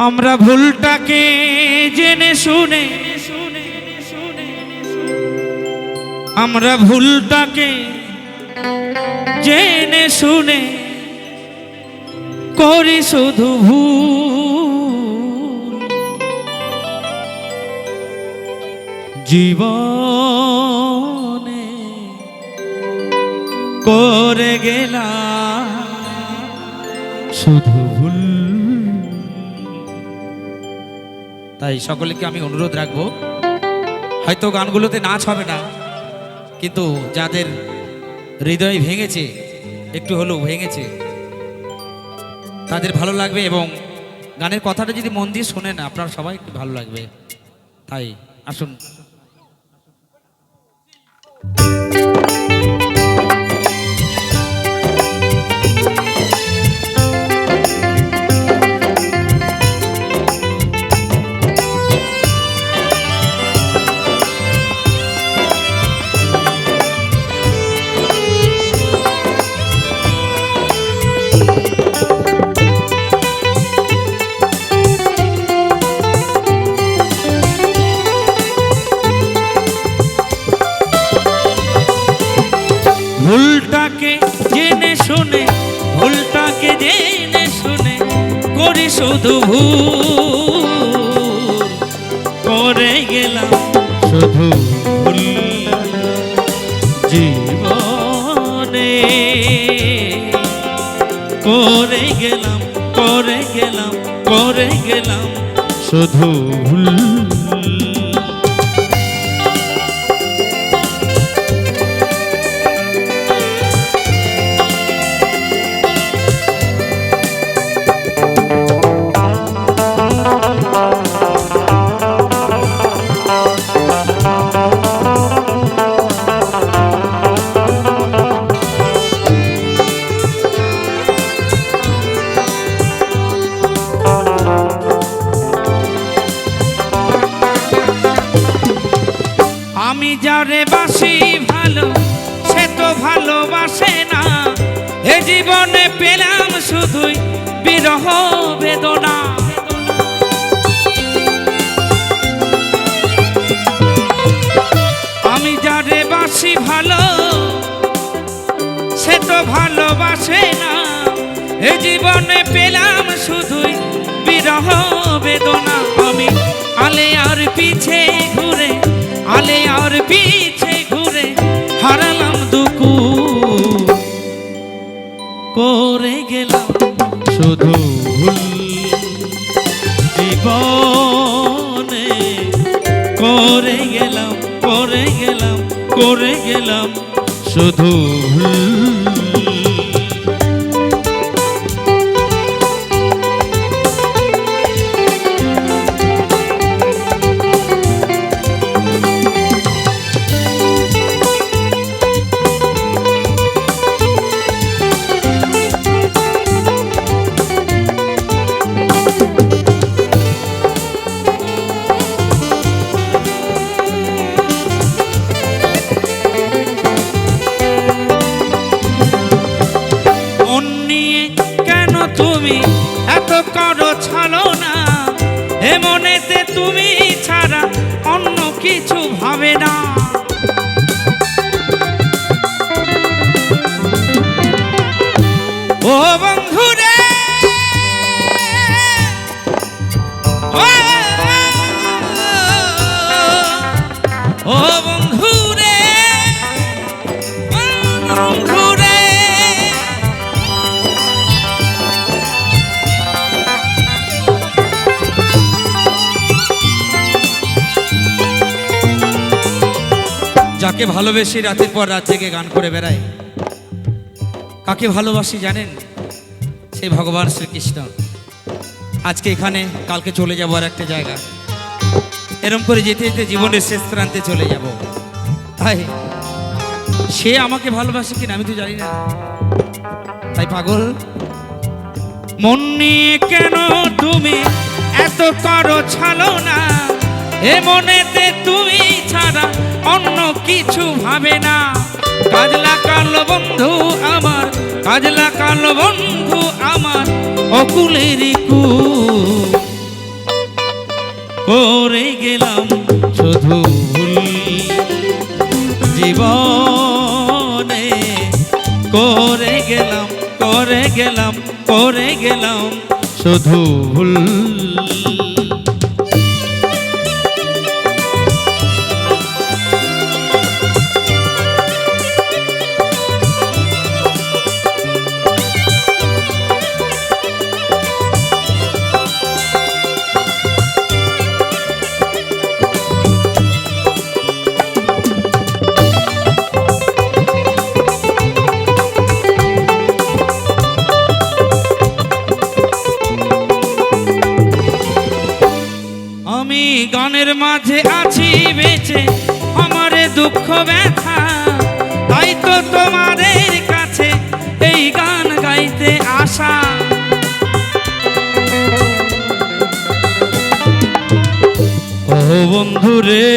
আমরা ভুলটাকে জেনে শুনে আমরা ভুলটাকে জেনে শুনে করি শুধু ভুল জীবনে করে গেলাম শুধু ভুল। তাই সকলকে আমি অনুরোধ রাখবো, হয়তো গানগুলোতে নাচ হবে না, কিন্তু যাদের হৃদয় ভেঙেছে, একটু হলেও ভেঙেছে, তাদের ভালো লাগবে এবং গানের কথাটা যদি মন দিয়ে শোনেন আপনারা সবাই একটু ভালো লাগবে। তাই আসুন। ভুলটাকে জেনে শুনে ভুলটাকে জেনে শুনে করি শুধু ভুল করে গেলাম শুধু ভুল জীবনে করে গেলাম করে গেলাম করে গেলাম শুধু ভুল। আমি যারে বাসি ভালো সে তো ভালোবাসে না, এ জীবনে পেলাম শুধুই বিরহ বেদনা। আমি যারে বাসি ভালো সে তো ভালোবাসে না, এ জীবনে পেলাম শুধুই বিরহ বেদনা। আমি আলে আর পিছে ঘুরে আলে আর পিছে ঘুরে হারালাম দুকু করে গেলাম শুধু ভুল জীবনে করে গেলাম করে গেলাম করে গেলাম শুধু ভুল। তুমি এত করো ছাড়ো না, এ মনেতে তুমি ছাড়া অন্য কিছু ভাবে না। ও বন্ধু রে ও বন্ধু রে বন্ধু রে, যাকে ভালোবেসে রাতের পর রাত জেগে গান করে বেড়ায়, কাকে ভালোবাসি জানেন? সেই ভগবান শ্রীকৃষ্ণ। আজকে এখানে, কালকে চলে যাবো আর একটা জায়গা, এরম করে যেতে যেতে জীবনের শেষ প্রান্তে চলে যাব। তাই সে আমাকে ভালোবাসে কিনা আমি তো জানি না। তাই পাগল মন নিয়ে কেন তুমি এত করো ছালো না, এ মনেতে তুমি ছাড়া অন্য কিছু ভাবে না। কাজলা কালো বন্ধু আমার, কাজলা কালো বন্ধু আমার, অকুলেরই কুল করে গেলাম শুধু ভুল জীবনে, করে গেলাম করে গেলাম করে গেলাম শুধু ভুল। আমি গানের মাঝে আছি বেঁচে, আমারে দুঃখ ব্যথা, তাই তো তোমাদের কাছে এই গান গাইতে আসা। ও বন্ধু রে,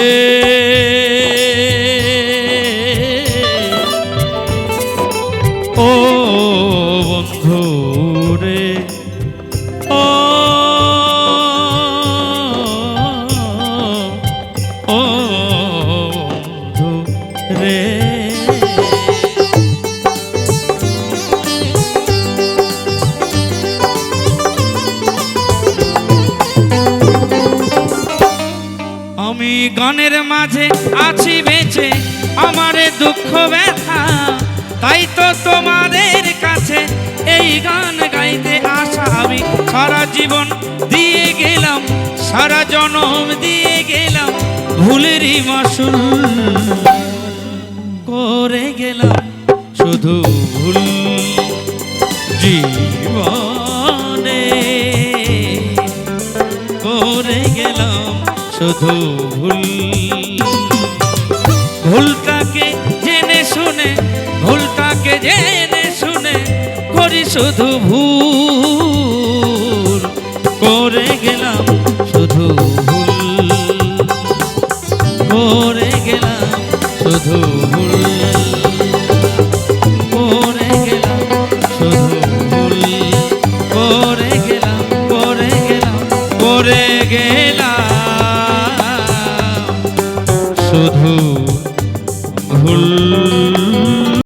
ও বন্ধু রে, ও ও বন্ধু রে। আমি গানের মাঝে আছি বেঁচে, আমারে দুঃখ ব্যথা, তাই তো তোমাদের কাছে এই গান গাইতে আসা। আমি সারা জীবন দিয়ে গেলাম, সারা জনম দিয়ে গেলাম ভুলেরই মাসুল, করে গেলাম শুধু ভুল জীবনে, করে গেলাম শুধু ভুল। ভুলটাকে জেনে শুনে, ভুলটাকে জেনে শুনে করি শুধু ভুল, করে গেলাম শুধু ভুল, করে গেলাম শুধু ভুল।